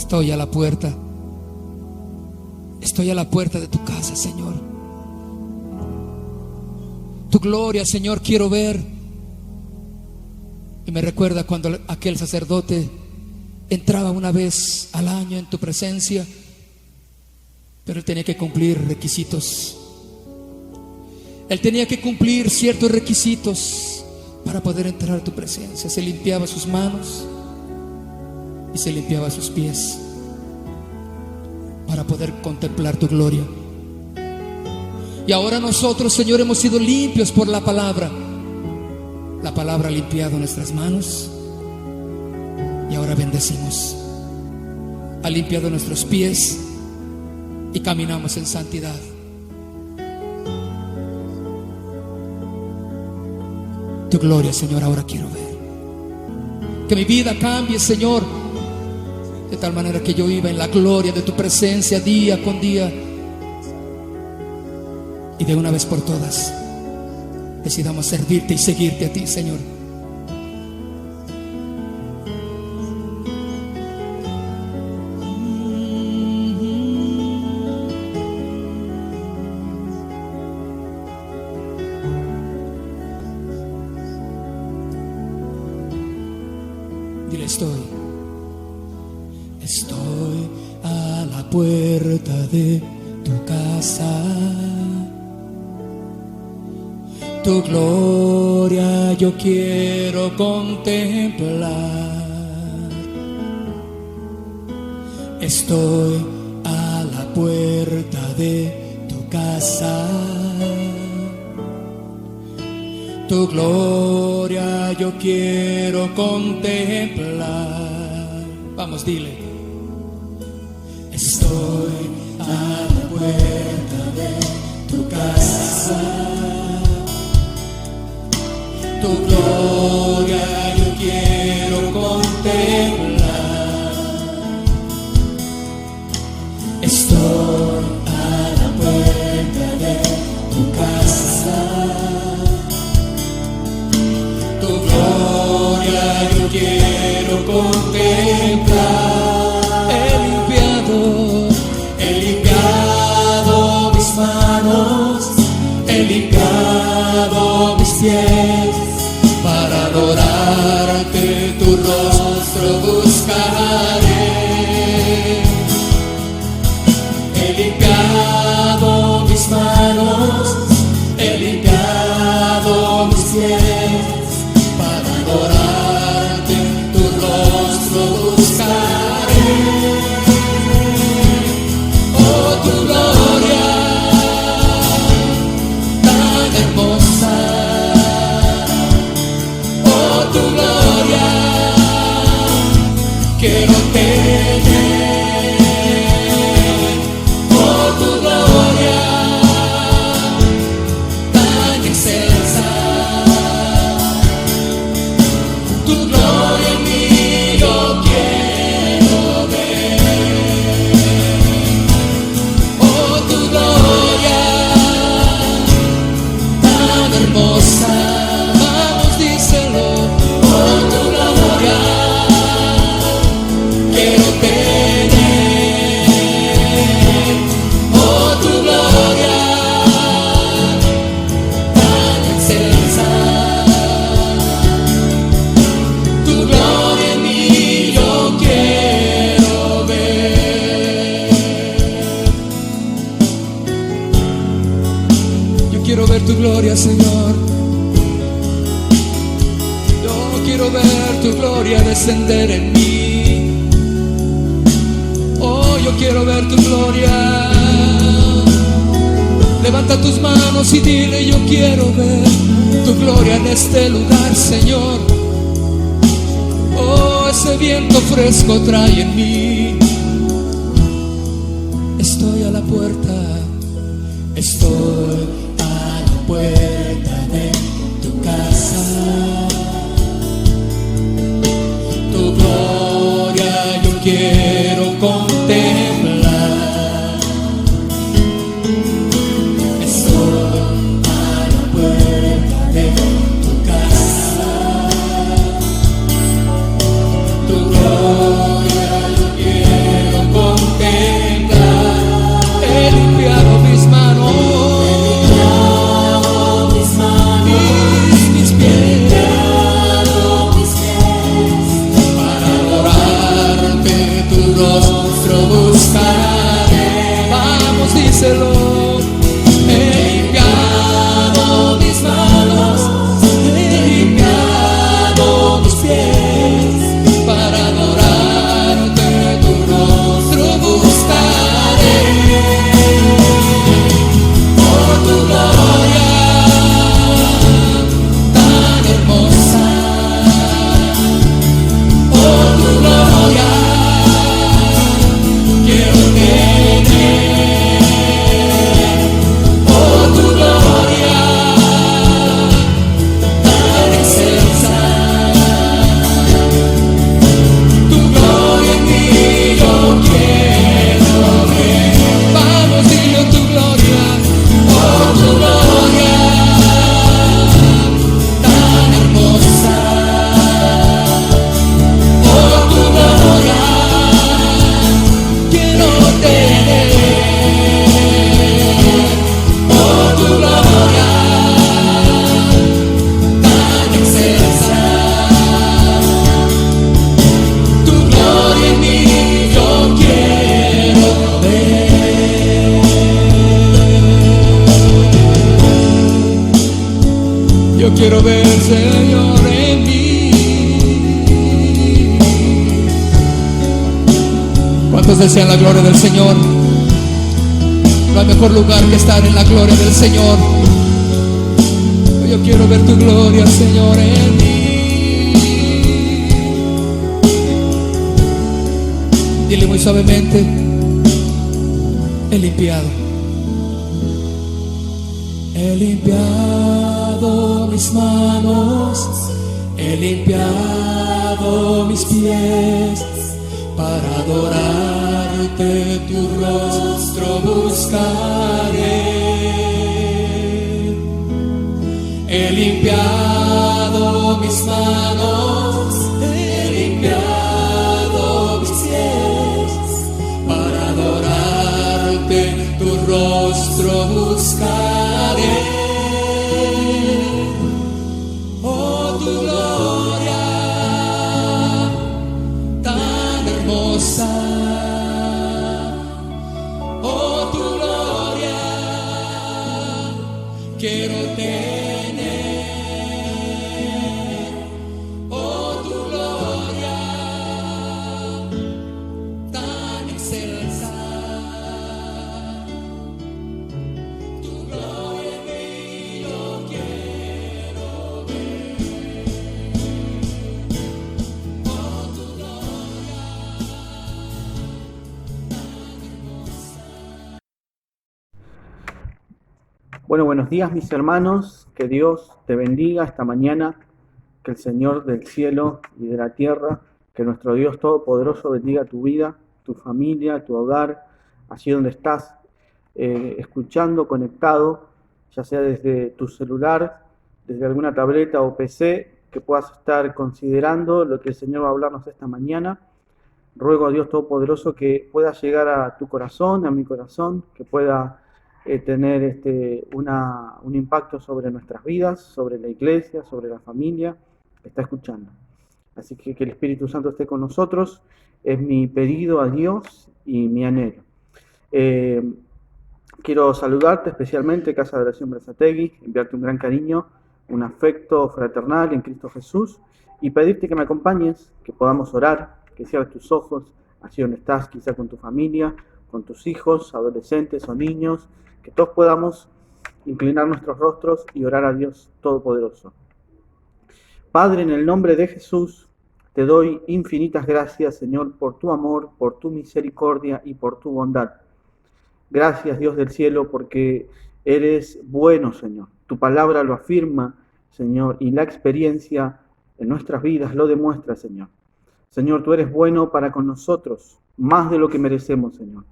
Estoy a la puerta. Estoy a la puerta de tu casa, Señor. Tu gloria, Señor, quiero ver. Y me recuerda cuando aquel sacerdote entraba una vez al año en tu presencia, pero él tenía que cumplir requisitos. Él tenía que cumplir ciertos requisitos para poder entrar a tu presencia. Se limpiaba sus manos y se limpiaba sus pies para poder contemplar tu gloria. Y ahora nosotros, Señor, hemos sido limpios por la palabra. La palabra ha limpiado nuestras manos y ahora bendecimos. Ha limpiado nuestros pies y caminamos en santidad. Tu gloria, Señor, ahora quiero ver. Que mi vida cambie, Señor, de tal manera que yo viva en la gloria de tu presencia día con día. Y de una vez por todas decidamos servirte y seguirte a ti, Señor. Dile: estoy a la puerta de tu casa. Tu gloria yo quiero contemplar. Estoy a la puerta de tu casa. Tu gloria yo quiero contemplar. Vamos, dile: estoy a la puerta de tu casa. Tu gloria yo quiero contemplar. Estoy a la puerta de tu casa. Tu gloria yo quiero contemplar. He limpiado mis manos, he limpiado mis pies. Para adorarte tu rostro buscaré. He limpiado mis manos, he limpiado mis pies. Para adorarte tu rostro buscaré. Oh, tu gloria tan hermosa. Tu gloria quiero tener. Oh, tu gloria tan excelsa. Tu gloria en mí yo quiero ver. Oh, tu gloria tan hermosa. Vamos, díselo. Quiero ver tu gloria, Señor. Yo quiero ver tu gloria descender en mí. Oh, yo quiero ver tu gloria. Levanta tus manos y dile: yo quiero ver tu gloria en este lugar, Señor. Oh, ese viento fresco trae en mí. Estoy a la puerta. Estoy a la puerta de tu casa. Tu gloria yo quiero contemplar. Estoy a la puerta de tu casa. Tu gloria yo quiero Yo quiero ver, Señor, en mí. ¿Cuántos desean la gloria del Señor? No hay mejor lugar que estar en la gloria del Señor. Yo quiero ver tu gloria, Señor, en mí. Dile muy suavemente: he limpiado mis manos, he limpiado mis pies, para adorarte tu rostro buscaré. He limpiado mis manos, he limpiado mis pies, para adorarte tu rostro buscaré. Oh, tu gloria tan hermosa, oh, tu gloria quiero tener, oh, tu gloria tan excelsa, tu gloria en mí yo quiero ver, oh, tu gloria tan hermosa. Bueno, buenos días mis hermanos, que Dios te bendiga esta mañana, que el Señor del cielo y de la tierra, que nuestro Dios Todopoderoso bendiga tu vida, tu familia, tu hogar, allí donde estás escuchando, conectado, ya sea desde tu celular, desde alguna tableta o PC, que puedas estar considerando lo que el Señor va a hablarnos esta mañana. Ruego a Dios Todopoderoso que pueda llegar a tu corazón, a mi corazón, que pueda tener un impacto sobre nuestras vidas, sobre la iglesia, sobre la familia que está escuchando. Así que el Espíritu Santo esté con nosotros, es mi pedido a Dios y mi anhelo. Quiero saludarte especialmente, Casa de Oración Berazategui, enviarte un gran cariño, un afecto fraternal en Cristo Jesús y pedirte que me acompañes, que podamos orar, que cierres tus ojos, allí donde estás, quizá con tu familia, con tus hijos, adolescentes o niños, que todos podamos inclinar nuestros rostros y orar a Dios Todopoderoso. Padre, en el nombre de Jesús, te doy infinitas gracias, Señor, por tu amor, por tu misericordia y por tu bondad. Gracias, Dios del cielo, porque eres bueno, Señor. Tu palabra lo afirma, Señor, y la experiencia en nuestras vidas lo demuestra, Señor. Señor, tú eres bueno para con nosotros, más de lo que merecemos, Señor.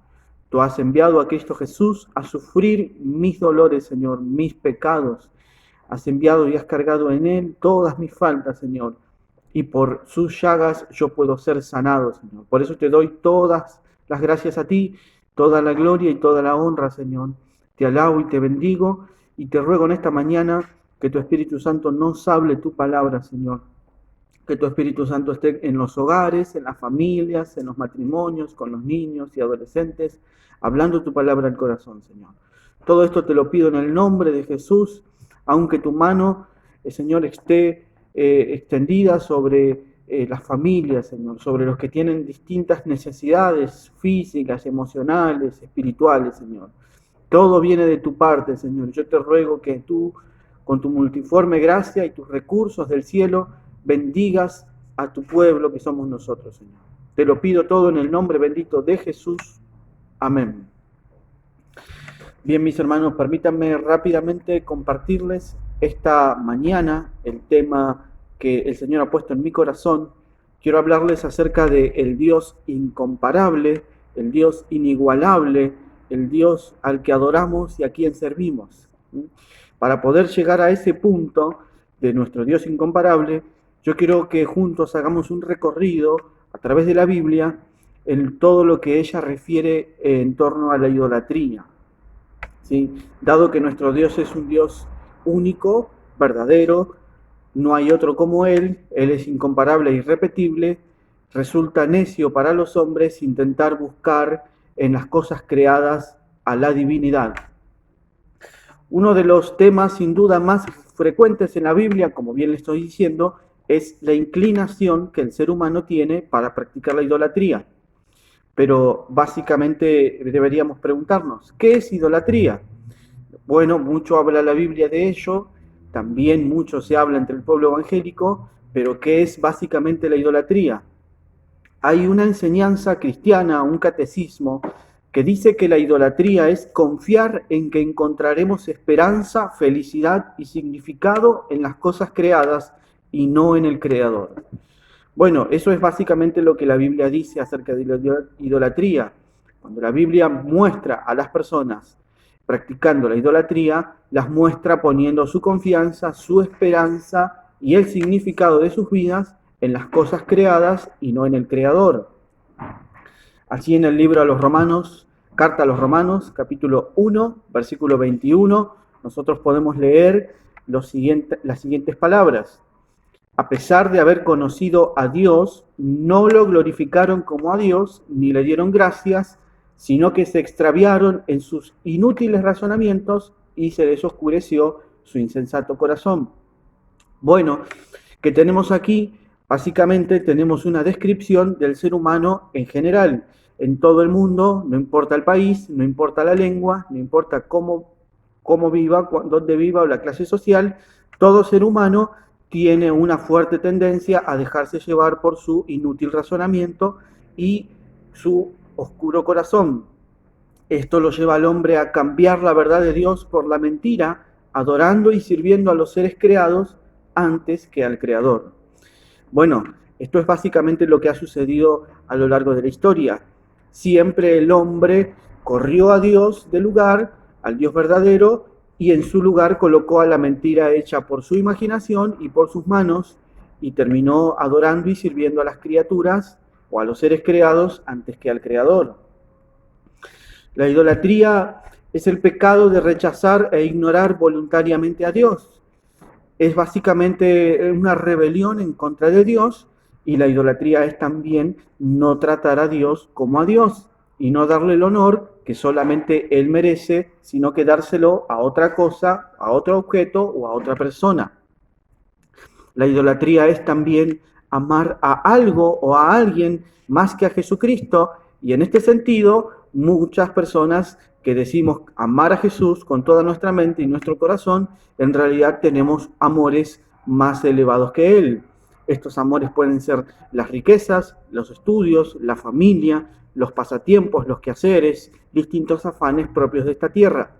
Tú has enviado a Cristo Jesús a sufrir mis dolores, Señor, mis pecados. Has enviado y has cargado en Él todas mis faltas, Señor. Y por sus llagas yo puedo ser sanado, Señor. Por eso te doy todas las gracias a ti, toda la gloria y toda la honra, Señor. Te alabo y te bendigo y te ruego en esta mañana que tu Espíritu Santo nos hable tu palabra, Señor. Que tu Espíritu Santo esté en los hogares, en las familias, en los matrimonios, con los niños y adolescentes, hablando tu palabra al corazón, Señor. Todo esto te lo pido en el nombre de Jesús, aunque tu mano, Señor, esté extendida sobre las familias, Señor, sobre los que tienen distintas necesidades físicas, emocionales, espirituales, Señor. Todo viene de tu parte, Señor. Yo te ruego que tú, con tu multiforme gracia y tus recursos del cielo, bendigas a tu pueblo que somos nosotros, Señor. Te lo pido todo en el nombre bendito de Jesús. Amén. Bien, mis hermanos, permítanme rápidamente compartirles esta mañana el tema que el Señor ha puesto en mi corazón. Quiero hablarles acerca de el Dios incomparable, el Dios inigualable, el Dios al que adoramos y a quien servimos. Para poder llegar a ese punto de nuestro Dios incomparable, yo quiero que juntos hagamos un recorrido a través de la Biblia en todo lo que ella refiere en torno a la idolatría. ¿Sí? Dado que nuestro Dios es un Dios único, verdadero, no hay otro como Él es incomparable e irrepetible, resulta necio para los hombres intentar buscar en las cosas creadas a la divinidad. Uno de los temas sin duda más frecuentes en la Biblia, como bien le estoy diciendo, es la inclinación que el ser humano tiene para practicar la idolatría. Pero básicamente deberíamos preguntarnos, ¿qué es idolatría? Bueno, mucho habla la Biblia de ello, también mucho se habla entre el pueblo evangélico, pero ¿qué es básicamente la idolatría? Hay una enseñanza cristiana, un catecismo, que dice que la idolatría es confiar en que encontraremos esperanza, felicidad y significado en las cosas creadas y no en el Creador. Bueno, eso es básicamente lo que la Biblia dice acerca de la idolatría. Cuando la Biblia muestra a las personas practicando la idolatría, las muestra poniendo su confianza, su esperanza y el significado de sus vidas en las cosas creadas y no en el Creador. Así en el libro a los Romanos, carta a los Romanos, capítulo 1, versículo 21, nosotros podemos leer las siguientes palabras. A pesar de haber conocido a Dios, no lo glorificaron como a Dios, ni le dieron gracias, sino que se extraviaron en sus inútiles razonamientos y se les oscureció su insensato corazón. Bueno, ¿qué tenemos aquí? Básicamente tenemos una descripción del ser humano en general, en todo el mundo, no importa el país, no importa la lengua, no importa cómo viva, dónde viva o la clase social, todo ser humano tiene una fuerte tendencia a dejarse llevar por su inútil razonamiento y su oscuro corazón. Esto lo lleva al hombre a cambiar la verdad de Dios por la mentira, adorando y sirviendo a los seres creados antes que al Creador. Bueno, esto es básicamente lo que ha sucedido a lo largo de la historia. Siempre el hombre corrió a Dios del lugar, al Dios verdadero, y en su lugar colocó a la mentira hecha por su imaginación y por sus manos, y terminó adorando y sirviendo a las criaturas o a los seres creados antes que al Creador. La idolatría es el pecado de rechazar e ignorar voluntariamente a Dios. Es básicamente una rebelión en contra de Dios, y la idolatría es también no tratar a Dios como a Dios y no darle el honor que solamente Él merece, sino que dárselo a otra cosa, a otro objeto o a otra persona. La idolatría es también amar a algo o a alguien más que a Jesucristo, y en este sentido muchas personas que decimos amar a Jesús con toda nuestra mente y nuestro corazón, en realidad tenemos amores más elevados que Él. Estos amores pueden ser las riquezas, los estudios, la familia, los pasatiempos, los quehaceres, distintos afanes propios de esta tierra.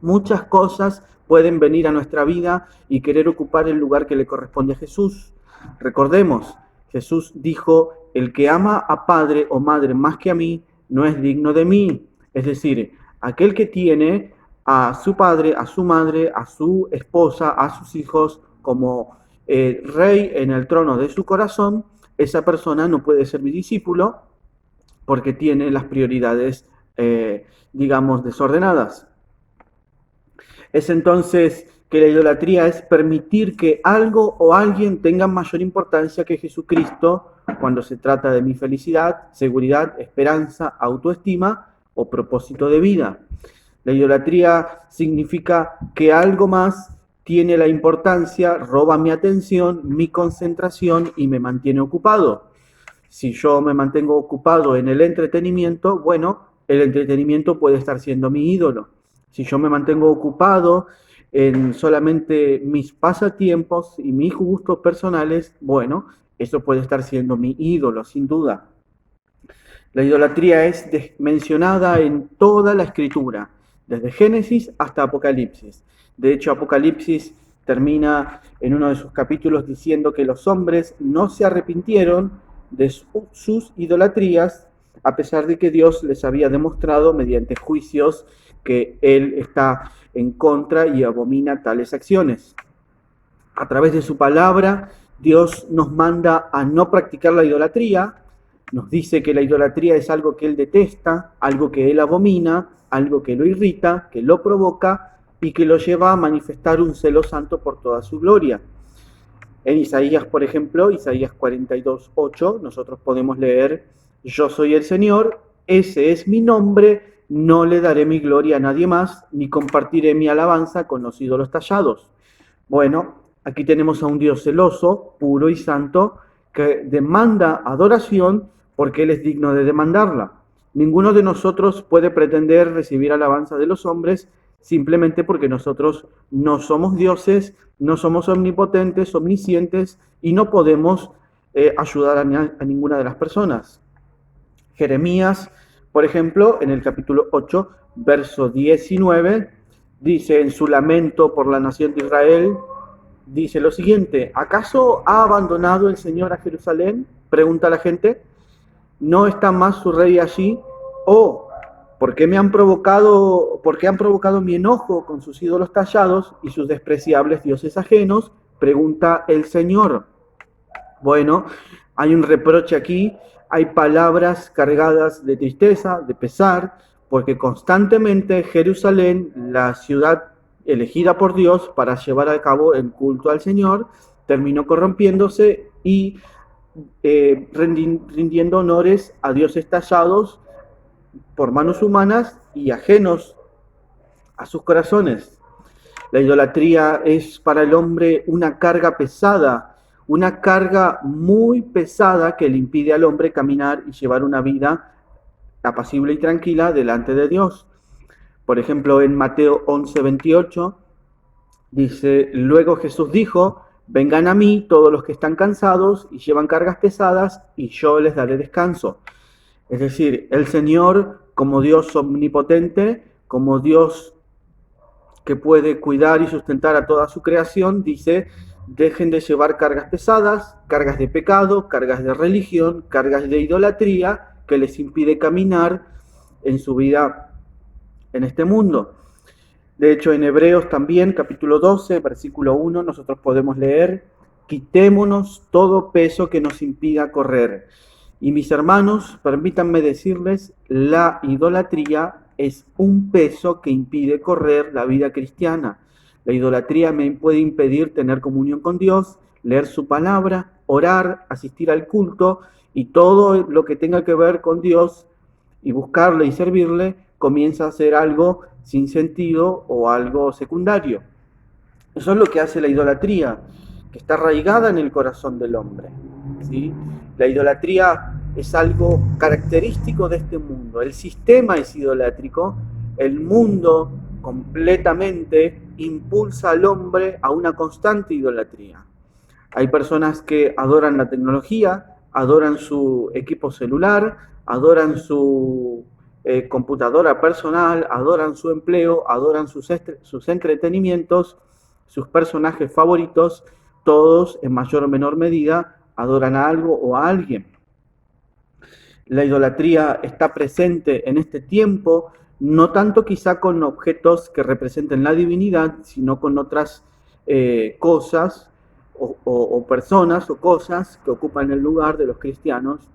Muchas cosas pueden venir a nuestra vida y querer ocupar el lugar que le corresponde a Jesús. Recordemos, Jesús dijo, el que ama a padre o madre más que a mí, no es digno de mí. Es decir, aquel que tiene a su padre, a su madre, a su esposa, a sus hijos como rey en el trono de su corazón, esa persona no puede ser mi discípulo porque tiene las prioridades, desordenadas. Es entonces que la idolatría es permitir que algo o alguien tenga mayor importancia que Jesucristo cuando se trata de mi felicidad, seguridad, esperanza, autoestima o propósito de vida. La idolatría significa que algo más tiene la importancia, roba mi atención, mi concentración y me mantiene ocupado. Si yo me mantengo ocupado en el entretenimiento, bueno, el entretenimiento puede estar siendo mi ídolo. Si yo me mantengo ocupado en solamente mis pasatiempos y mis gustos personales, bueno, eso puede estar siendo mi ídolo, sin duda. La idolatría es mencionada en toda la Escritura, desde Génesis hasta Apocalipsis. De hecho, Apocalipsis termina en uno de sus capítulos diciendo que los hombres no se arrepintieron de sus idolatrías, a pesar de que Dios les había demostrado mediante juicios que Él está en contra y abomina tales acciones. A través de su palabra, Dios nos manda a no practicar la idolatría, nos dice que la idolatría es algo que Él detesta, algo que Él abomina, algo que lo irrita, que lo provoca y que lo lleva a manifestar un celo santo por toda su gloria. En Isaías, por ejemplo, Isaías 42:8, nosotros podemos leer, yo soy el Señor, ese es mi nombre, no le daré mi gloria a nadie más, ni compartiré mi alabanza con los ídolos tallados. Bueno, aquí tenemos a un Dios celoso, puro y santo, que demanda adoración porque Él es digno de demandarla. Ninguno de nosotros puede pretender recibir alabanza de los hombres simplemente porque nosotros no somos dioses, no somos omnipotentes, omniscientes y no podemos ayudar a ninguna de las personas. Jeremías, por ejemplo, en el capítulo 8, verso 19, dice en su lamento por la nación de Israel, dice lo siguiente: ¿acaso ha abandonado el Señor a Jerusalén? Pregunta la gente. ¿No está más su rey allí? ¿O por qué han provocado mi enojo con sus ídolos tallados y sus despreciables dioses ajenos? Pregunta el Señor. Bueno, hay un reproche aquí, hay palabras cargadas de tristeza, de pesar, porque constantemente Jerusalén, la ciudad elegida por Dios para llevar a cabo el culto al Señor, terminó corrompiéndose y rindiendo honores a dioses tallados por manos humanas y ajenos a sus corazones. La idolatría es para el hombre una carga pesada, una carga muy pesada que le impide al hombre caminar y llevar una vida apacible y tranquila delante de Dios. Por ejemplo, en Mateo 11:28 dice: luego Jesús dijo: vengan a mí todos los que están cansados y llevan cargas pesadas, y yo les daré descanso. Es decir, el Señor, como Dios omnipotente, como Dios que puede cuidar y sustentar a toda su creación, dice: dejen de llevar cargas pesadas, cargas de pecado, cargas de religión, cargas de idolatría, que les impide caminar en su vida en este mundo. De hecho, en Hebreos también, capítulo 12, versículo 1, nosotros podemos leer: quitémonos todo peso que nos impida correr. Y mis hermanos, permítanme decirles, la idolatría es un peso que impide correr la vida cristiana. La idolatría me puede impedir tener comunión con Dios, leer su palabra, orar, asistir al culto y todo lo que tenga que ver con Dios y buscarle y servirle comienza a ser algo sin sentido o algo secundario. Eso es lo que hace la idolatría, que está arraigada en el corazón del hombre, ¿sí? La idolatría es algo característico de este mundo. El sistema es idolátrico, el mundo completamente impulsa al hombre a una constante idolatría. Hay personas que adoran la tecnología, adoran su equipo celular, adoran su computadora personal, adoran su empleo, adoran sus entretenimientos, sus personajes favoritos, todos en mayor o menor medida adoran a algo o a alguien. La idolatría está presente en este tiempo, no tanto quizá con objetos que representen la divinidad, sino con otras cosas o personas o cosas que ocupan el lugar de los cristianos,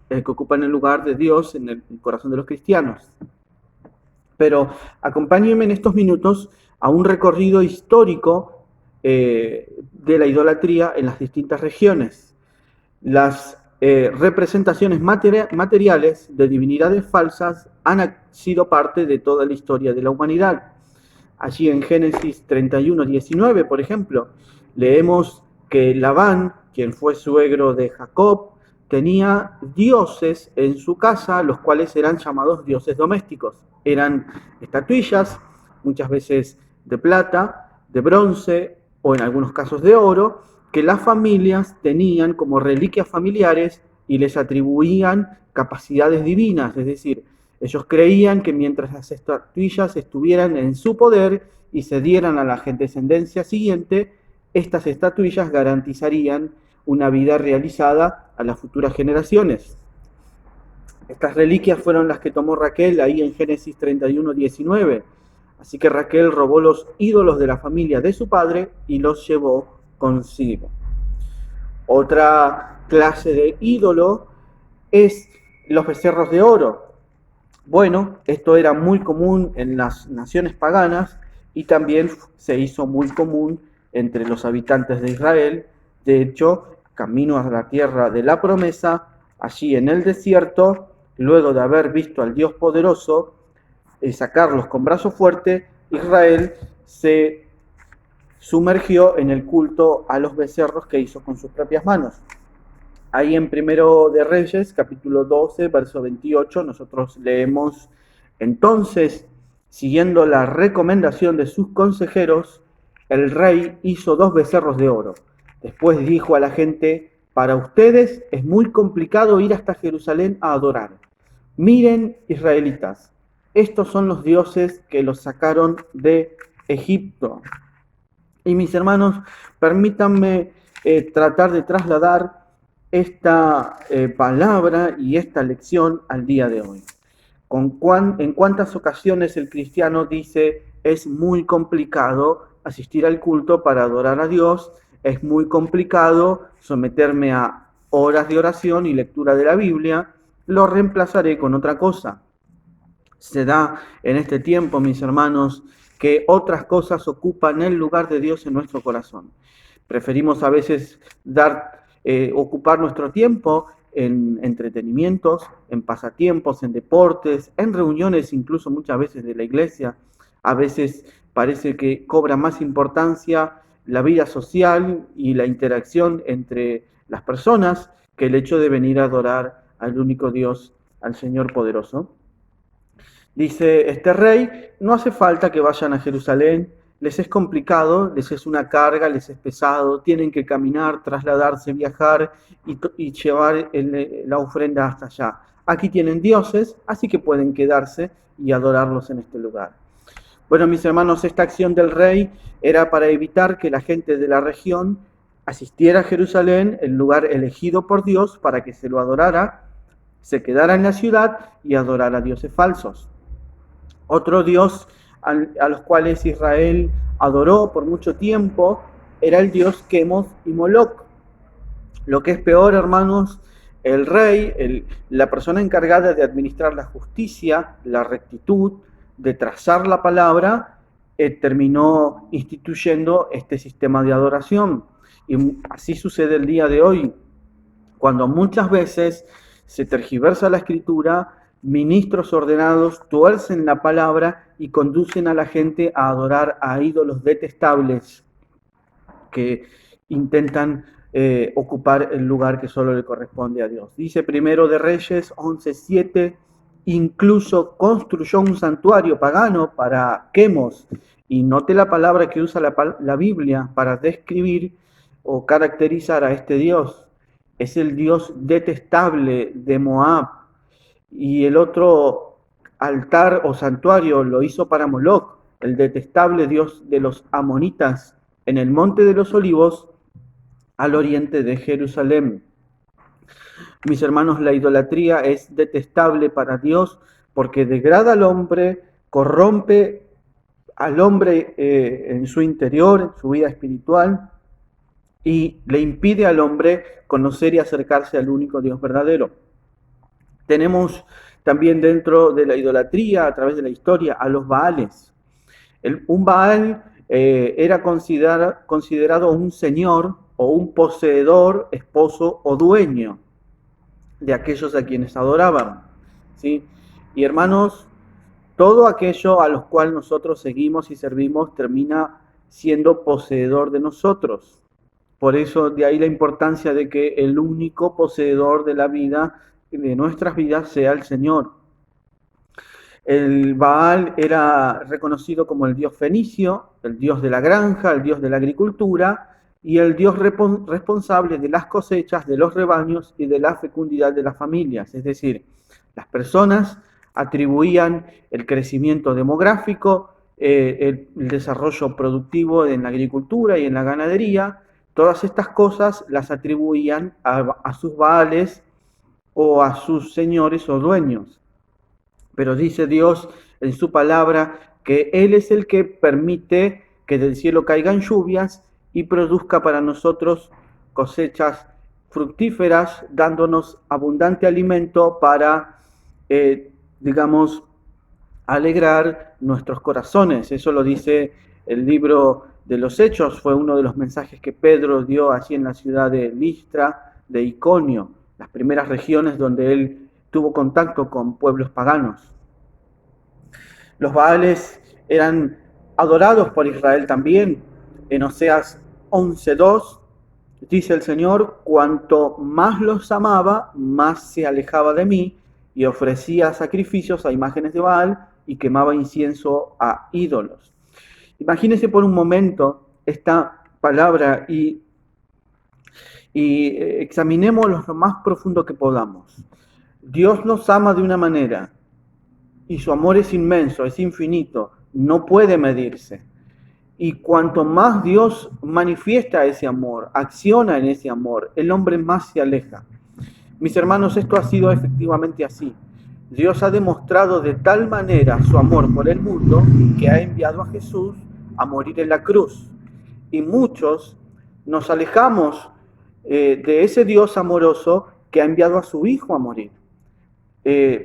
que ocupan el lugar de Dios en el corazón de los cristianos. Pero acompáñenme en estos minutos a un recorrido histórico de la idolatría en las distintas regiones. Las representaciones materiales de divinidades falsas han sido parte de toda la historia de la humanidad. Allí en Génesis 31:19, por ejemplo, leemos que Labán, quien fue suegro de Jacob, tenía dioses en su casa, los cuales eran llamados dioses domésticos. Eran estatuillas, muchas veces de plata, de bronce o en algunos casos de oro, que las familias tenían como reliquias familiares y les atribuían capacidades divinas. Es decir, ellos creían que mientras las estatuillas estuvieran en su poder y se dieran a la descendencia siguiente, estas estatuillas garantizarían una vida realizada a las futuras generaciones. Estas reliquias fueron las que tomó Raquel ahí en Génesis 31:19. Así que Raquel robó los ídolos de la familia de su padre y los llevó consigo. Otra clase de ídolo es los becerros de oro. Bueno, esto era muy común en las naciones paganas y también se hizo muy común entre los habitantes de Israel. De hecho, camino a la tierra de la promesa, allí en el desierto, luego de haber visto al Dios poderoso sacarlos con brazo fuerte, Israel se sumergió en el culto a los becerros que hizo con sus propias manos. Ahí en Primero de Reyes, capítulo 12, verso 28, nosotros leemos: entonces, siguiendo la recomendación de sus consejeros, el rey hizo 2 becerros de oro. Después dijo a la gente: para ustedes es muy complicado ir hasta Jerusalén a adorar. Miren, israelitas, estos son los dioses que los sacaron de Egipto. Y mis hermanos, permítanme tratar de trasladar esta palabra y esta lección al día de hoy. ¿En cuántas ocasiones el cristiano dice: es muy complicado asistir al culto para adorar a Dios, es muy complicado someterme a horas de oración y lectura de la Biblia, lo reemplazaré con otra cosa? Se da en este tiempo, mis hermanos, que otras cosas ocupan el lugar de Dios en nuestro corazón. Preferimos a veces ocupar nuestro tiempo en entretenimientos, en pasatiempos, en deportes, en reuniones incluso muchas veces de la iglesia. A veces parece que cobra más importancia la vida social y la interacción entre las personas que el hecho de venir a adorar al único Dios, al Señor poderoso. Dice este rey: no hace falta que vayan a Jerusalén, les es complicado, les es una carga, les es pesado, tienen que caminar, trasladarse, viajar y llevar la ofrenda hasta allá. Aquí tienen dioses, así que pueden quedarse y adorarlos en este lugar. Bueno, mis hermanos, esta acción del rey era para evitar que la gente de la región asistiera a Jerusalén, el lugar elegido por Dios para que se lo adorara, se quedara en la ciudad y adorara a dioses falsos. Otro dios a los cuales Israel adoró por mucho tiempo era el dios Quemos y Moloc. Lo que es peor, hermanos, el rey, la persona encargada de administrar la justicia, la rectitud, de trazar la palabra, terminó instituyendo este sistema de adoración. Y así sucede el día de hoy, cuando muchas veces se tergiversa la escritura, ministros ordenados tuercen la palabra y conducen a la gente a adorar a ídolos detestables que intentan ocupar el lugar que solo le corresponde a Dios. Dice Primero de Reyes 11:7, incluso construyó un santuario pagano para Quemos, y note la palabra que usa la Biblia para describir o caracterizar a este Dios. Es el Dios detestable de Moab. Y el otro altar o santuario lo hizo para Moloc, el detestable dios de los amonitas, en el Monte de los Olivos, al oriente de Jerusalén. Mis hermanos, la idolatría es detestable para Dios porque degrada al hombre, corrompe al hombre en su interior, en su vida espiritual, y le impide al hombre conocer y acercarse al único Dios verdadero. Tenemos también dentro de la idolatría, a través de la historia, a los Baales. Un Baal era considerado un señor o un poseedor, esposo o dueño de aquellos a quienes adoraban, ¿sí? Y hermanos, todo aquello a los cuales nosotros seguimos y servimos termina siendo poseedor de nosotros. Por eso de ahí la importancia de que el único poseedor de la vida, de nuestras vidas, sea el Señor. El Baal era reconocido como el dios fenicio, el dios de la granja, el dios de la agricultura y el dios responsable de las cosechas, de los rebaños y de la fecundidad de las familias. Es decir, las personas atribuían el crecimiento demográfico, el desarrollo productivo en la agricultura y en la ganadería. Todas estas cosas las atribuían a sus baales o a sus señores o dueños. Pero dice Dios en su palabra que Él es el que permite que del cielo caigan lluvias y produzca para nosotros cosechas fructíferas, dándonos abundante alimento para, alegrar nuestros corazones. Eso lo dice el libro de los Hechos, fue uno de los mensajes que Pedro dio allí en la ciudad de Listra, de Iconio, las primeras regiones donde él tuvo contacto con pueblos paganos. Los Baales eran adorados por Israel también. En Oseas 11:2 dice el Señor: cuanto más los amaba, más se alejaba de mí, y ofrecía sacrificios a imágenes de Baal y quemaba incienso a ídolos. Imagínense por un momento esta palabra y examinémoslo lo más profundo que podamos. Dios nos ama de una manera y su amor es inmenso, es infinito, no puede medirse. Y cuanto más Dios manifiesta ese amor, acciona en ese amor, el hombre más se aleja. Mis hermanos, esto ha sido efectivamente así. Dios ha demostrado de tal manera su amor por el mundo que ha enviado a Jesús a morir en la cruz. Y muchos nos alejamos de ese Dios amoroso que ha enviado a su Hijo a morir.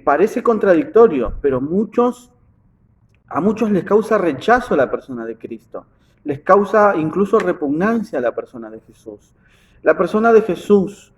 Parece contradictorio, pero a muchos les causa rechazo a la persona de Cristo. Les causa incluso repugnancia a la persona de Jesús. La persona de Jesús,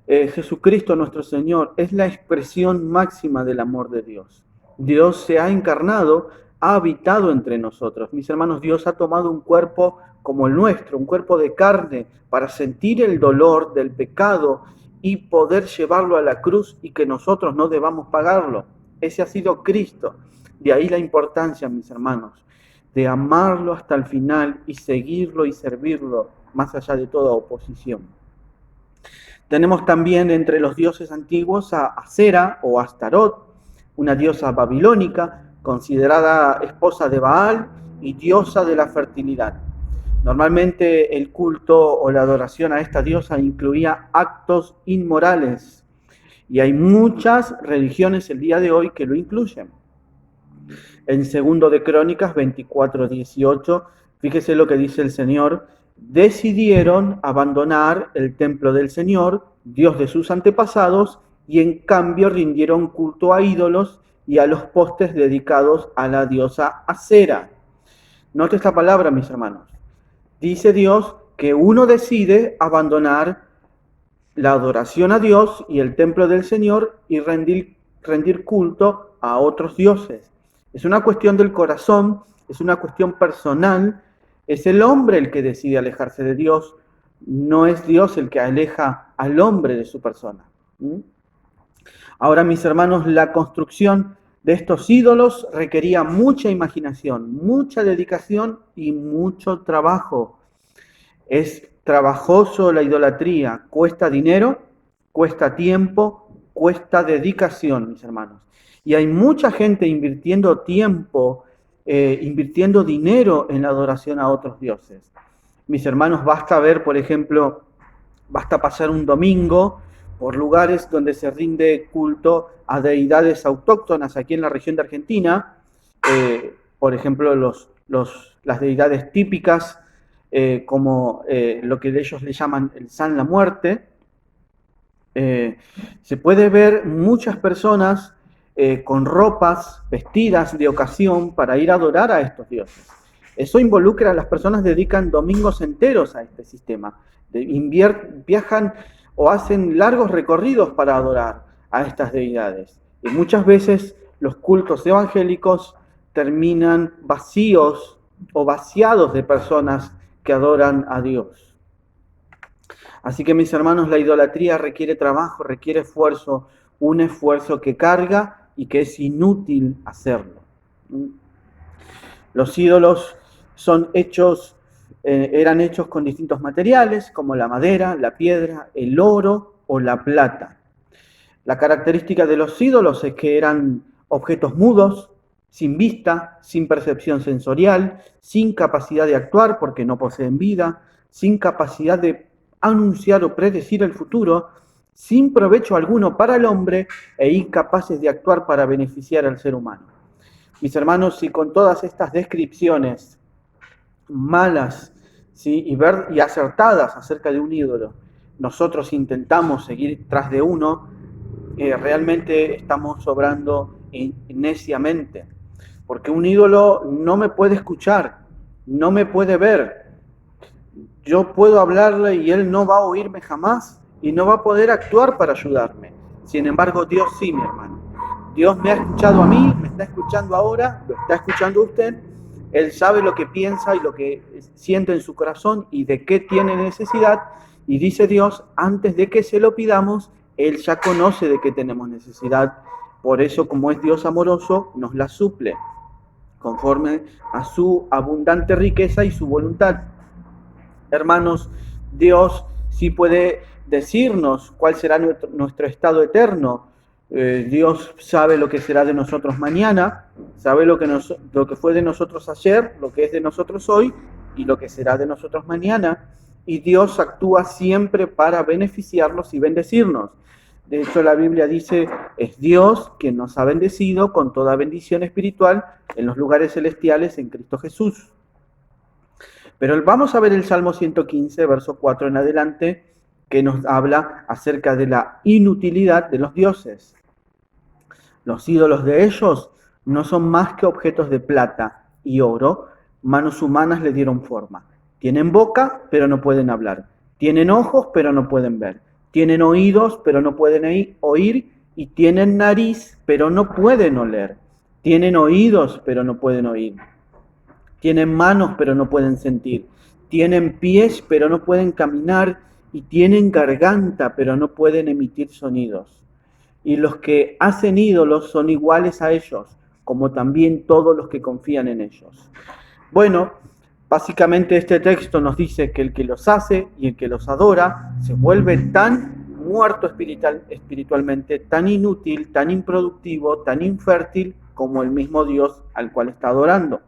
Jesucristo nuestro Señor, es la expresión máxima del amor de Dios. Dios se ha encarnado, ha habitado entre nosotros. Mis hermanos, Dios ha tomado un cuerpo como el nuestro, un cuerpo de carne, para sentir el dolor del pecado y poder llevarlo a la cruz y que nosotros no debamos pagarlo. Ese ha sido Cristo. De ahí la importancia, mis hermanos, de amarlo hasta el final y seguirlo y servirlo más allá de toda oposición. Tenemos también entre los dioses antiguos a Asera o Astarot, una diosa babilónica considerada esposa de Baal y diosa de la fertilidad. Normalmente el culto o la adoración a esta diosa incluía actos inmorales y hay muchas religiones el día de hoy que lo incluyen. En 2 de Crónicas 24:18, fíjese lo que dice el Señor: decidieron abandonar el templo del Señor, Dios de sus antepasados, y en cambio rindieron culto a ídolos y a los postes dedicados a la diosa Asera. Note esta palabra, mis hermanos. Dice Dios que uno decide abandonar la adoración a Dios y el templo del Señor y rendir culto a otros dioses. Es una cuestión del corazón, es una cuestión personal, es el hombre el que decide alejarse de Dios, no es Dios el que aleja al hombre de su persona. Ahora, mis hermanos, la construcción de estos ídolos requería mucha imaginación, mucha dedicación y mucho trabajo. Es trabajoso la idolatría, cuesta dinero, cuesta tiempo, cuesta dedicación, mis hermanos. Y hay mucha gente invirtiendo tiempo, invirtiendo dinero en la adoración a otros dioses. Mis hermanos, basta ver, por ejemplo, basta pasar un domingo por lugares donde se rinde culto a deidades autóctonas aquí en la región de Argentina, por ejemplo, las deidades típicas, como lo que ellos le llaman el San la Muerte. Se puede ver muchas personas con ropas vestidas de ocasión para ir a adorar a estos dioses. Eso involucra a las personas que dedican domingos enteros a este sistema. Viajan o hacen largos recorridos para adorar a estas deidades. Y muchas veces los cultos evangélicos terminan vacíos o vaciados de personas que adoran a Dios. Así que, mis hermanos, la idolatría requiere trabajo, requiere esfuerzo, un esfuerzo que carga y que es inútil hacerlo. Los ídolos eran hechos con distintos materiales, como la madera, la piedra, el oro o la plata. La característica de los ídolos es que eran objetos mudos, sin vista, sin percepción sensorial, sin capacidad de actuar porque no poseen vida, sin capacidad de anunciar o predecir el futuro, sin provecho alguno para el hombre e incapaces de actuar para beneficiar al ser humano. Mis hermanos, si con todas estas descripciones malas, ¿sí?, y acertadas acerca de un ídolo, nosotros intentamos seguir tras de uno, realmente estamos obrando neciamente, porque un ídolo no me puede escuchar, no me puede ver. Yo puedo hablarle y él no va a oírme jamás y no va a poder actuar para ayudarme. Sin embargo, Dios sí, mi hermano. Dios me ha escuchado a mí, me está escuchando ahora, lo está escuchando usted, Él sabe lo que piensa y lo que siente en su corazón y de qué tiene necesidad. Y dice Dios, antes de que se lo pidamos, Él ya conoce de qué tenemos necesidad. Por eso, como es Dios amoroso, nos la suple, conforme a su abundante riqueza y su voluntad. Hermanos, Dios sí puede decirnos cuál será nuestro estado eterno. Dios sabe lo que será de nosotros mañana, sabe lo que fue de nosotros ayer, lo que es de nosotros hoy y lo que será de nosotros mañana. Y Dios actúa siempre para beneficiarnos y bendecirnos. De hecho, la Biblia dice, es Dios quien nos ha bendecido con toda bendición espiritual en los lugares celestiales en Cristo Jesús. Pero vamos a ver el Salmo 115, verso 4 en adelante, que nos habla acerca de la inutilidad de los dioses. Los ídolos de ellos no son más que objetos de plata y oro, manos humanas le dieron forma. Tienen boca, pero no pueden hablar. Tienen ojos, pero no pueden ver. Tienen oídos, pero no pueden oír. Y tienen nariz, pero no pueden oler. Tienen oídos, pero no pueden oír. Tienen manos, pero no pueden sentir. Tienen pies, pero no pueden caminar. Y tienen garganta, pero no pueden emitir sonidos. Y los que hacen ídolos son iguales a ellos, como también todos los que confían en ellos. Bueno, básicamente este texto nos dice que el que los hace y el que los adora se vuelve tan muerto espiritualmente, tan inútil, tan improductivo, tan infértil como el mismo Dios al cual está adorando.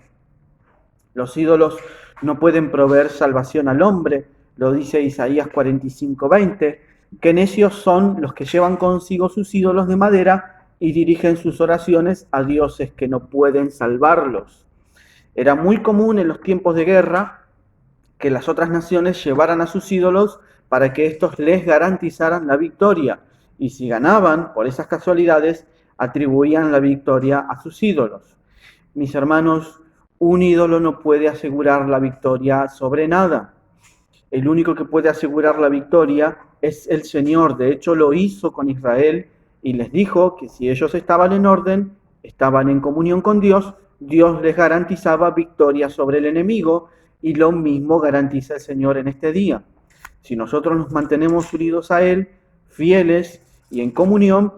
Los ídolos no pueden proveer salvación al hombre, lo dice Isaías 45:20, que necios son los que llevan consigo sus ídolos de madera y dirigen sus oraciones a dioses que no pueden salvarlos. Era muy común en los tiempos de guerra que las otras naciones llevaran a sus ídolos para que éstos les garantizaran la victoria, y si ganaban por esas casualidades, atribuían la victoria a sus ídolos. Mis hermanos, un ídolo no puede asegurar la victoria sobre nada. El único que puede asegurar la victoria es el Señor. De hecho, lo hizo con Israel y les dijo que si ellos estaban en orden, estaban en comunión con Dios, Dios les garantizaba victoria sobre el enemigo, y lo mismo garantiza el Señor en este día. Si nosotros nos mantenemos unidos a Él, fieles y en comunión,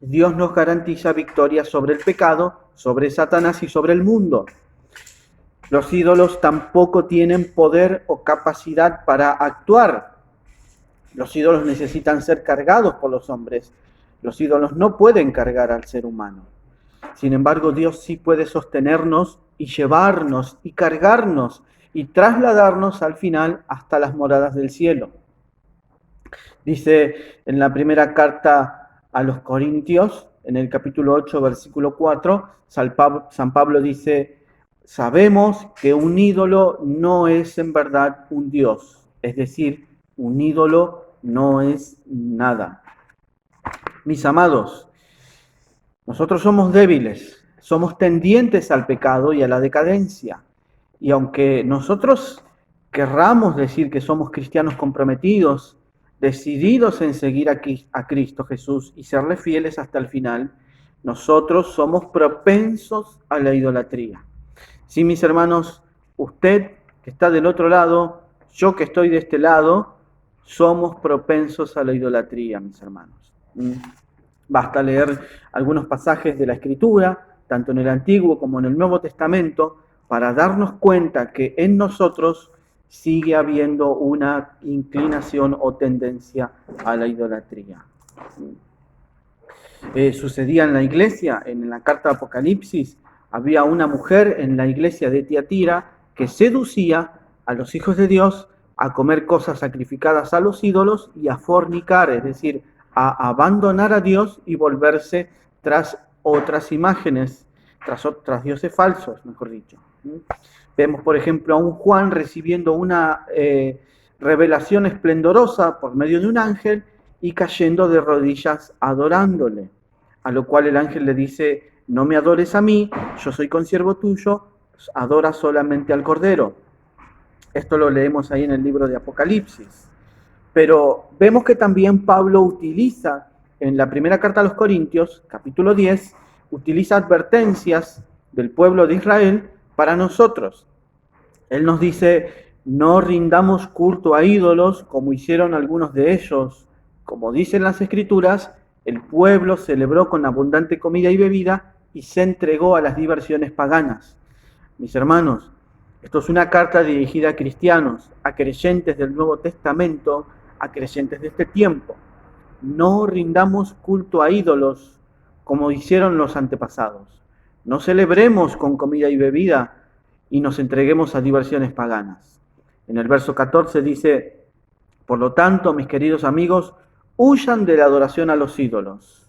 Dios nos garantiza victoria sobre el pecado, sobre Satanás y sobre el mundo. Los ídolos tampoco tienen poder o capacidad para actuar. Los ídolos necesitan ser cargados por los hombres. Los ídolos no pueden cargar al ser humano. Sin embargo, Dios sí puede sostenernos y llevarnos y cargarnos y trasladarnos al final hasta las moradas del cielo. Dice en la primera carta a los Corintios, en el capítulo 8, versículo 4, San Pablo dice: sabemos que un ídolo no es en verdad un Dios, es decir, un ídolo no es nada. Mis amados, nosotros somos débiles, somos tendientes al pecado y a la decadencia. Y aunque nosotros querramos decir que somos cristianos comprometidos, decididos en seguir a Cristo Jesús y serle fieles hasta el final, nosotros somos propensos a la idolatría. Sí, mis hermanos, usted que está del otro lado, yo que estoy de este lado, somos propensos a la idolatría, mis hermanos. Basta leer algunos pasajes de la Escritura, tanto en el Antiguo como en el Nuevo Testamento, para darnos cuenta que en nosotros sigue habiendo una inclinación o tendencia a la idolatría. Sucedía en la iglesia, en la carta de Apocalipsis, había una mujer en la iglesia de Tiatira que seducía a los hijos de Dios a comer cosas sacrificadas a los ídolos y a fornicar, es decir, a abandonar a Dios y volverse tras otras imágenes, tras dioses falsos, mejor dicho. Vemos, por ejemplo, a un Juan recibiendo una revelación esplendorosa por medio de un ángel y cayendo de rodillas adorándole, a lo cual el ángel le dice: no me adores a mí, yo soy consiervo tuyo, adora solamente al Cordero. Esto lo leemos ahí en el libro de Apocalipsis. Pero vemos que también Pablo utiliza, en la primera carta a los Corintios, capítulo 10, utiliza advertencias del pueblo de Israel para nosotros. Él nos dice, no rindamos culto a ídolos como hicieron algunos de ellos. Como dicen las Escrituras, el pueblo celebró con abundante comida y bebida y se entregó a las diversiones paganas. Mis hermanos, esto es una carta dirigida a cristianos, a creyentes del Nuevo Testamento, a creyentes de este tiempo. No rindamos culto a ídolos como hicieron los antepasados. No celebremos con comida y bebida y nos entreguemos a diversiones paganas. En el verso 14 dice, por lo tanto, mis queridos amigos, huyan de la adoración a los ídolos.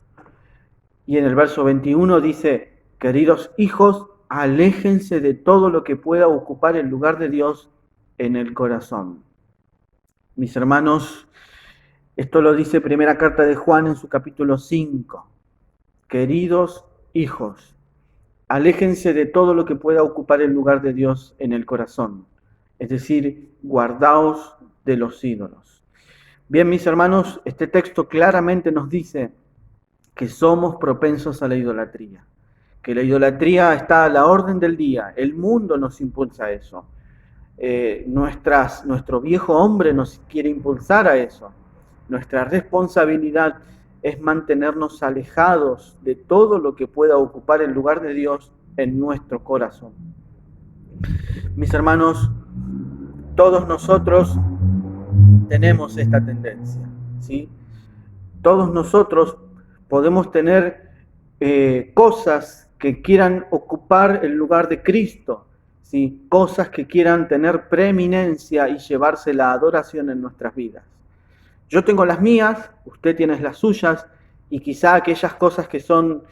Y en el verso 21 dice, queridos hijos, aléjense de todo lo que pueda ocupar el lugar de Dios en el corazón. Mis hermanos, esto lo dice primera carta de Juan en su capítulo 5. Queridos hijos, aléjense de todo lo que pueda ocupar el lugar de Dios en el corazón. Es decir, guardaos de los ídolos. Bien, mis hermanos, este texto claramente nos dice que somos propensos a la idolatría. Que la idolatría está a la orden del día. El mundo nos impulsa a eso. Nuestro viejo hombre nos quiere impulsar a eso. Nuestra responsabilidad es mantenernos alejados de todo lo que pueda ocupar el lugar de Dios en nuestro corazón. Mis hermanos, todos nosotros tenemos esta tendencia, ¿sí? Todos nosotros podemos tener cosas que quieran ocupar el lugar de Cristo, ¿sí? Cosas que quieran tener preeminencia y llevarse la adoración en nuestras vidas. Yo tengo las mías, usted tiene las suyas, y quizá aquellas cosas que son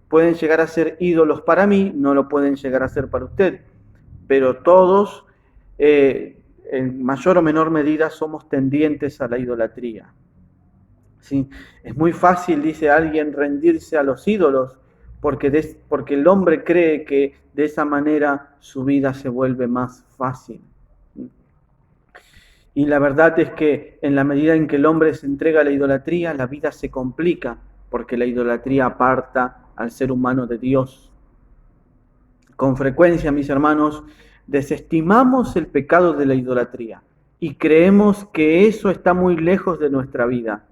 pueden llegar a ser ídolos para mí, no lo pueden llegar a ser para usted. Pero todos, en mayor o menor medida, somos tendientes a la idolatría. ¿Sí? Es muy fácil, dice alguien, rendirse a los ídolos, porque el hombre cree que de esa manera su vida se vuelve más fácil. Y la verdad es que en la medida en que el hombre se entrega a la idolatría, la vida se complica, porque la idolatría aparta al ser humano de Dios. Con frecuencia, mis hermanos, desestimamos el pecado de la idolatría y creemos que eso está muy lejos de nuestra vida.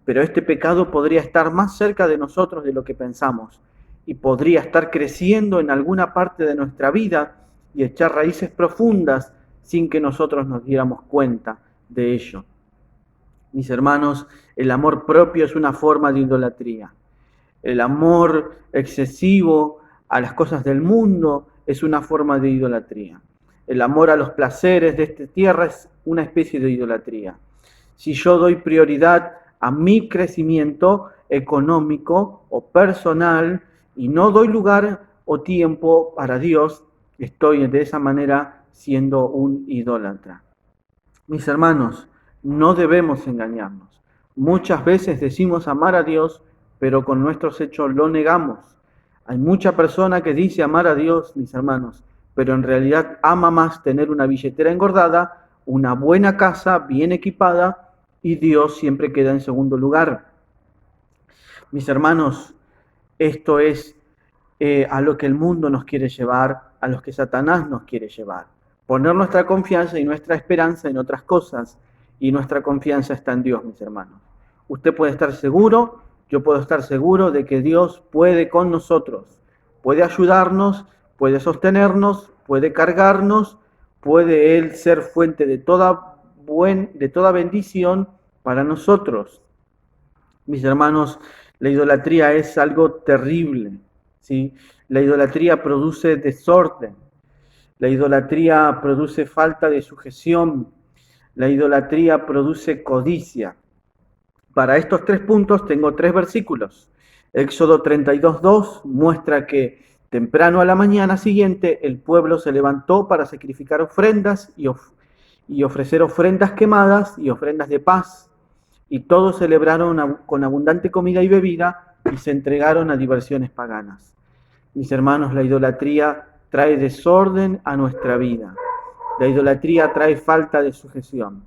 Pero este pecado podría estar más cerca de nosotros de lo que pensamos y podría estar creciendo en alguna parte de nuestra vida y echar raíces profundas sin que nosotros nos diéramos cuenta de ello. Mis hermanos, el amor propio es una forma de idolatría. El amor excesivo a las cosas del mundo es una forma de idolatría. El amor a los placeres de esta tierra es una especie de idolatría. Si yo doy prioridad a mi crecimiento económico o personal y no doy lugar o tiempo para Dios, estoy de esa manera siendo un idólatra. Mis hermanos, no debemos engañarnos. Muchas veces decimos amar a Dios, pero con nuestros hechos lo negamos. Hay mucha persona que dice amar a Dios, mis hermanos, pero en realidad ama más tener una billetera engordada, una buena casa bien equipada, y Dios siempre queda en segundo lugar. Mis hermanos, esto es a lo que el mundo nos quiere llevar, a los que Satanás nos quiere llevar. Poner nuestra confianza y nuestra esperanza en otras cosas, y nuestra confianza está en Dios, mis hermanos. Usted puede estar seguro, yo puedo estar seguro de que Dios puede con nosotros, puede ayudarnos, puede sostenernos, puede cargarnos, puede Él ser fuente de toda bendición para nosotros. Mis hermanos, la idolatría es algo terrible, ¿sí? La idolatría produce desorden, la idolatría produce falta de sujeción, la idolatría produce codicia. Para estos 3 puntos tengo 3 versículos. Éxodo 32:2 muestra que temprano a la mañana siguiente el pueblo se levantó para sacrificar ofrendas y ofrecer ofrendas quemadas y ofrendas de paz. Y todos celebraron con abundante comida y bebida y se entregaron a diversiones paganas. Mis hermanos, la idolatría trae desorden a nuestra vida. La idolatría trae falta de sujeción.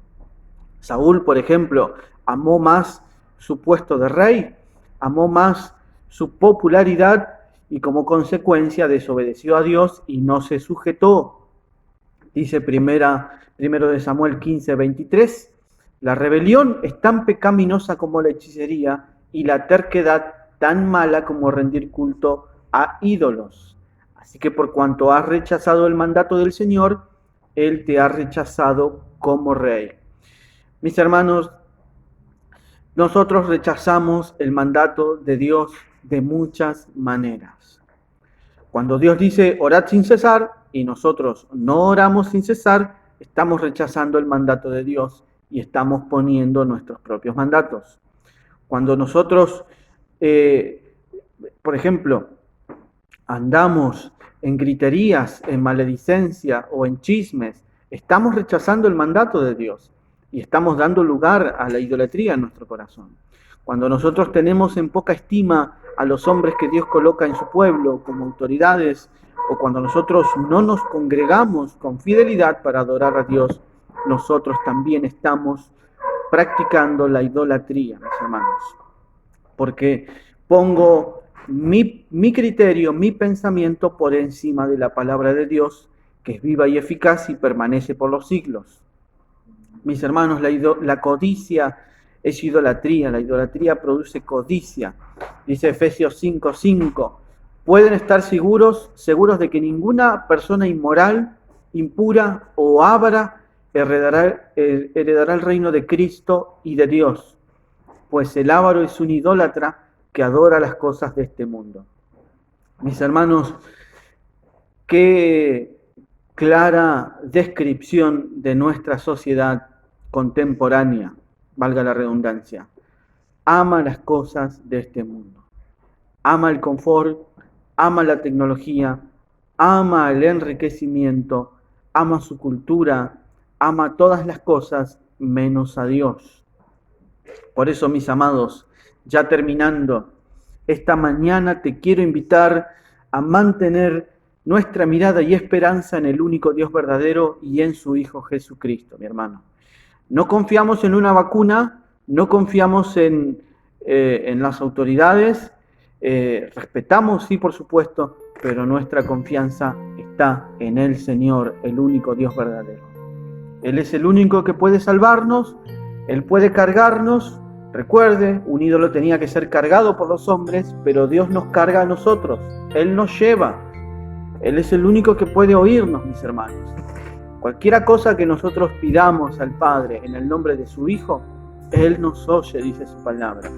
Saúl, por ejemplo, amó más su puesto de rey, amó más su popularidad y como consecuencia desobedeció a Dios y no se sujetó. Dice primero de Samuel 15:23, la rebelión es tan pecaminosa como la hechicería y la terquedad tan mala como rendir culto a ídolos. Así que por cuanto has rechazado el mandato del Señor, Él te ha rechazado como rey. Mis hermanos, nosotros rechazamos el mandato de Dios de muchas maneras. Cuando Dios dice orad sin cesar y nosotros no oramos sin cesar, estamos rechazando el mandato de Dios y estamos poniendo nuestros propios mandatos. Cuando nosotros, por ejemplo, andamos en griterías, en maledicencia o en chismes, estamos rechazando el mandato de Dios y estamos dando lugar a la idolatría en nuestro corazón. Cuando nosotros tenemos en poca estima a los hombres que Dios coloca en su pueblo como autoridades, o cuando nosotros no nos congregamos con fidelidad para adorar a Dios, nosotros también estamos practicando la idolatría, mis hermanos. Porque pongo mi criterio, mi pensamiento por encima de la palabra de Dios, que es viva y eficaz y permanece por los siglos. Mis hermanos, la codicia es idolatría. La idolatría produce codicia. Dice Efesios 5:5. Pueden estar seguros de que ninguna persona inmoral, impura o avara heredará el reino de Cristo y de Dios, pues el avaro es un idólatra que adora las cosas de este mundo. Mis hermanos, qué clara descripción de nuestra sociedad contemporánea, valga la redundancia. Ama las cosas de este mundo. Ama el confort, ama la tecnología, ama el enriquecimiento, ama su cultura, ama todas las cosas menos a Dios. Por eso, mis amados, ya terminando, esta mañana te quiero invitar a mantener nuestra mirada y esperanza en el único Dios verdadero y en su Hijo Jesucristo, mi hermano. No confiamos en una vacuna, no confiamos en las autoridades, respetamos, sí, por supuesto, pero nuestra confianza está en el Señor, el único Dios verdadero. Él es el único que puede salvarnos, Él puede cargarnos. Recuerde, un ídolo tenía que ser cargado por los hombres, pero Dios nos carga a nosotros, Él nos lleva. Él es el único que puede oírnos, mis hermanos. Cualquiera cosa que nosotros pidamos al Padre en el nombre de su Hijo, Él nos oye, dice su palabra.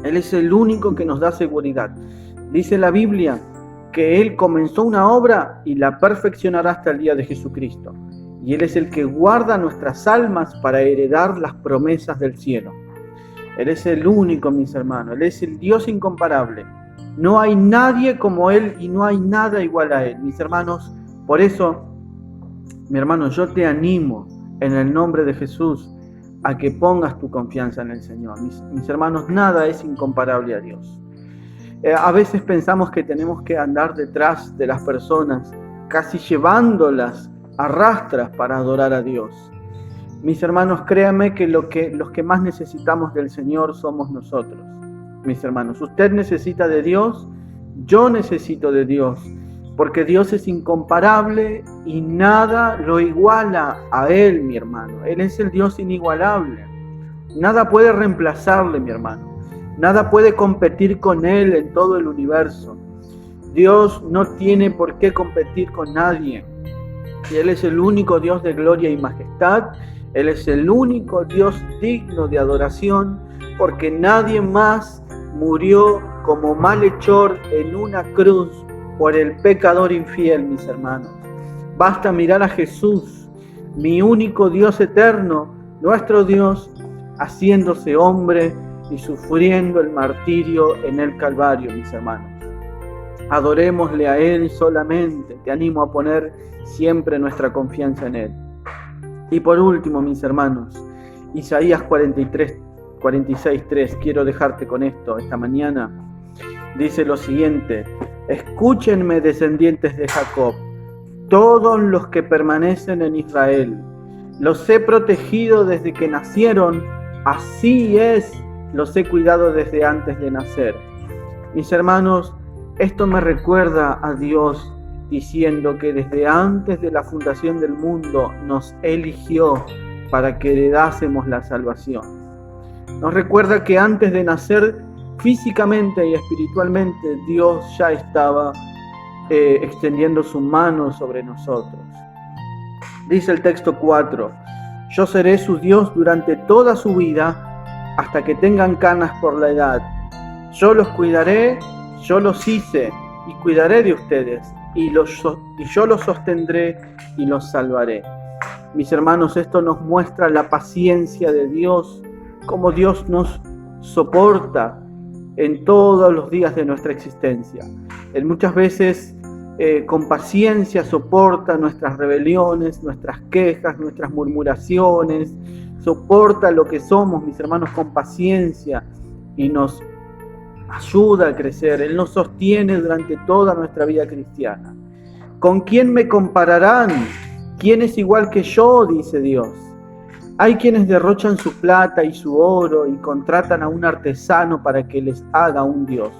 Él es el único que nos da seguridad. Dice la Biblia que Él comenzó una obra y la perfeccionará hasta el día de Jesucristo. Y Él es el que guarda nuestras almas para heredar las promesas del cielo. Él es el único, mis hermanos. Él es el Dios incomparable. No hay nadie como Él y no hay nada igual a Él, mis hermanos. Por eso, mi hermano, yo te animo en el nombre de Jesús a que pongas tu confianza en el Señor. Mis hermanos, nada es incomparable a Dios. A veces pensamos que tenemos que andar detrás de las personas, casi llevándolas a rastras para adorar a Dios. Mis hermanos, créanme que los que más necesitamos del Señor somos nosotros. Mis hermanos, usted necesita de Dios, yo necesito de Dios, porque Dios es incomparable y nada lo iguala a Él, mi hermano. Él es el Dios inigualable. Nada puede reemplazarle, mi hermano. Nada puede competir con Él en todo el universo. Dios no tiene por qué competir con nadie. Y Él es el único Dios de gloria y majestad. Él es el único Dios digno de adoración, porque nadie más murió como malhechor en una cruz por el pecador infiel, mis hermanos. Basta mirar a Jesús, mi único Dios eterno, nuestro Dios, haciéndose hombre y sufriendo el martirio en el Calvario, mis hermanos. Adorémosle a Él solamente. Te animo a poner siempre nuestra confianza en Él. Y por último, mis hermanos, Isaías 46:3, quiero dejarte con esto esta mañana. Dice lo siguiente: escúchenme, descendientes de Jacob, todos los que permanecen en Israel. Los he protegido desde que nacieron, así es, los he cuidado desde antes de nacer. Mis hermanos, Esto me recuerda a Dios diciendo que desde antes de la fundación del mundo nos eligió para que heredásemos la salvación. Nos recuerda que antes de nacer físicamente y espiritualmente, Dios ya estaba extendiendo su mano sobre nosotros. Dice el texto 4, yo seré su Dios durante toda su vida, hasta que tengan canas por la edad. Yo los cuidaré, yo los hice y cuidaré de ustedes, y yo los sostendré y los salvaré. Mis hermanos, esto nos muestra la paciencia de Dios, cómo Dios nos soporta en todos los días de nuestra existencia. Él muchas veces con paciencia soporta nuestras rebeliones, nuestras quejas, nuestras murmuraciones, soporta lo que somos, mis hermanos, con paciencia y nos ayuda a crecer. Él nos sostiene durante toda nuestra vida cristiana. ¿Con quién me compararán? ¿Quién es igual que yo?, dice Dios. Hay quienes derrochan su plata y su oro y contratan a un artesano para que les haga un dios.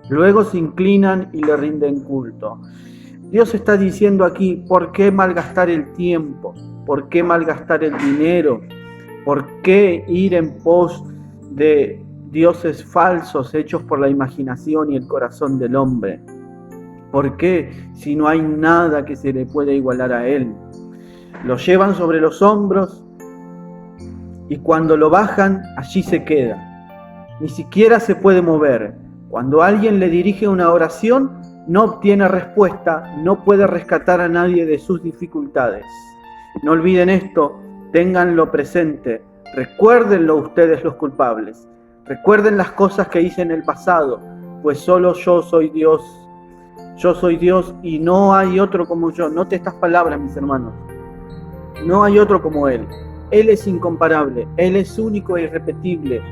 Luego se inclinan y le rinden culto. Dios está diciendo aquí, ¿por qué malgastar el tiempo? ¿Por qué malgastar el dinero? ¿Por qué ir en pos de dioses falsos hechos por la imaginación y el corazón del hombre? ¿Por qué si no hay nada que se le pueda igualar a Él? Lo llevan sobre los hombros y cuando lo bajan, allí se queda. Ni siquiera se puede mover. Cuando alguien le dirige una oración, no obtiene respuesta, no puede rescatar a nadie de sus dificultades. No olviden esto, ténganlo presente, recuérdenlo ustedes los culpables. Recuerden las cosas que hice en el pasado, pues solo yo soy Dios. Yo soy Dios y no hay otro como yo. Note estas palabras, mis hermanos. No hay otro como Él. Él es incomparable, Él es único e irrepetible.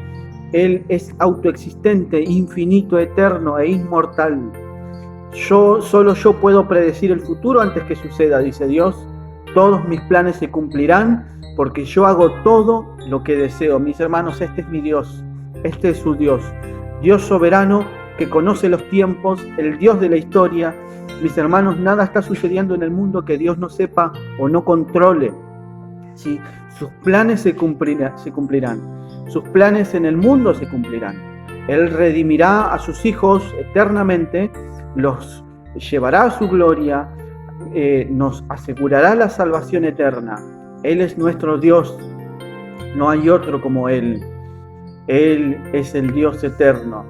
Él es autoexistente, infinito, eterno e inmortal. Solo yo puedo predecir el futuro antes que suceda, dice Dios. Todos mis planes se cumplirán porque yo hago todo lo que deseo. Mis hermanos, este es mi Dios, este es su Dios. Dios soberano que conoce los tiempos, el Dios de la historia. Mis hermanos, nada está sucediendo en el mundo que Dios no sepa o no controle. Sí, sus planes se cumplirán. Sus planes en el mundo se cumplirán. Él redimirá a sus hijos eternamente, los llevará a su gloria, nos asegurará la salvación eterna. Él es nuestro Dios, no hay otro como Él. Él es el Dios eterno.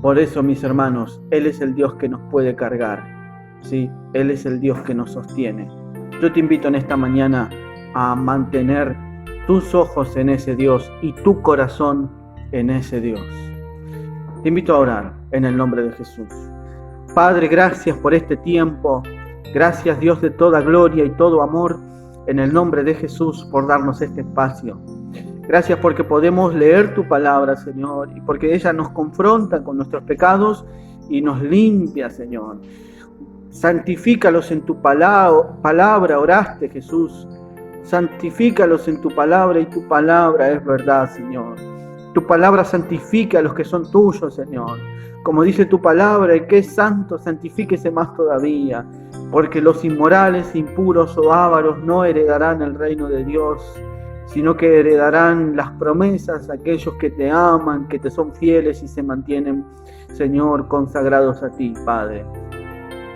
Por eso, mis hermanos, Él es el Dios que nos puede cargar. ¿Sí? Él es el Dios que nos sostiene. Yo te invito en esta mañana a mantener tus ojos en ese Dios y tu corazón en ese Dios. Te invito a orar en el nombre de Jesús. Padre, gracias por este tiempo. Gracias, Dios de toda gloria y todo amor, en el nombre de Jesús, por darnos este espacio. Gracias porque podemos leer tu palabra, Señor, y porque ella nos confronta con nuestros pecados y nos limpia, Señor. Santifícalos en tu palabra, oraste, Jesús. Santifícalos en tu palabra y tu palabra es verdad, Señor. Tu palabra santifica a los que son tuyos, Señor. Como dice tu palabra, el que es santo, santifíquese más todavía, porque los inmorales, impuros o ávaros no heredarán el reino de Dios, sino que heredarán las promesas aquellos que te aman, que te son fieles y se mantienen, Señor, consagrados a ti, Padre.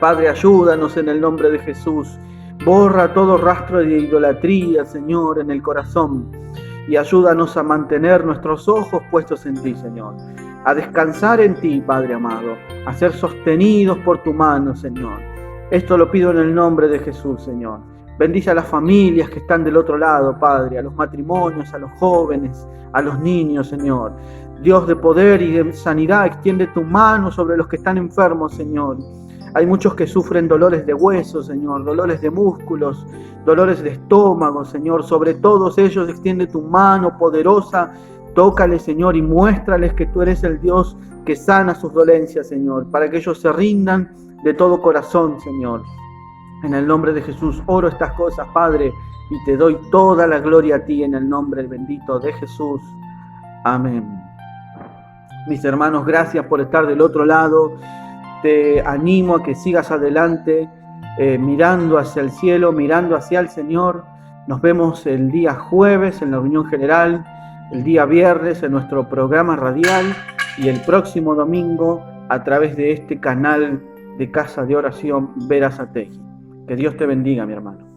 Padre, ayúdanos en el nombre de Jesús. Borra todo rastro de idolatría, Señor, en el corazón. Y ayúdanos a mantener nuestros ojos puestos en ti, Señor. A descansar en ti, Padre amado. A ser sostenidos por tu mano, Señor. Esto lo pido en el nombre de Jesús, Señor. Bendice a las familias que están del otro lado, Padre. A los matrimonios, a los jóvenes, a los niños, Señor. Dios de poder y de sanidad, extiende tu mano sobre los que están enfermos, Señor. Hay muchos que sufren dolores de huesos, Señor, dolores de músculos, dolores de estómago, Señor. Sobre todos ellos extiende tu mano poderosa, tócales, Señor, y muéstrales que tú eres el Dios que sana sus dolencias, Señor, para que ellos se rindan de todo corazón, Señor. En el nombre de Jesús oro estas cosas, Padre, y te doy toda la gloria a ti en el nombre bendito de Jesús. Amén. Mis hermanos, gracias por estar del otro lado. te animo a que sigas adelante, mirando hacia el cielo, mirando hacia el Señor. Nos vemos el día jueves en la reunión general, el día viernes en nuestro programa radial y el próximo domingo a través de este canal de Casa de Oración Verazategui. Que Dios te bendiga, mi hermano.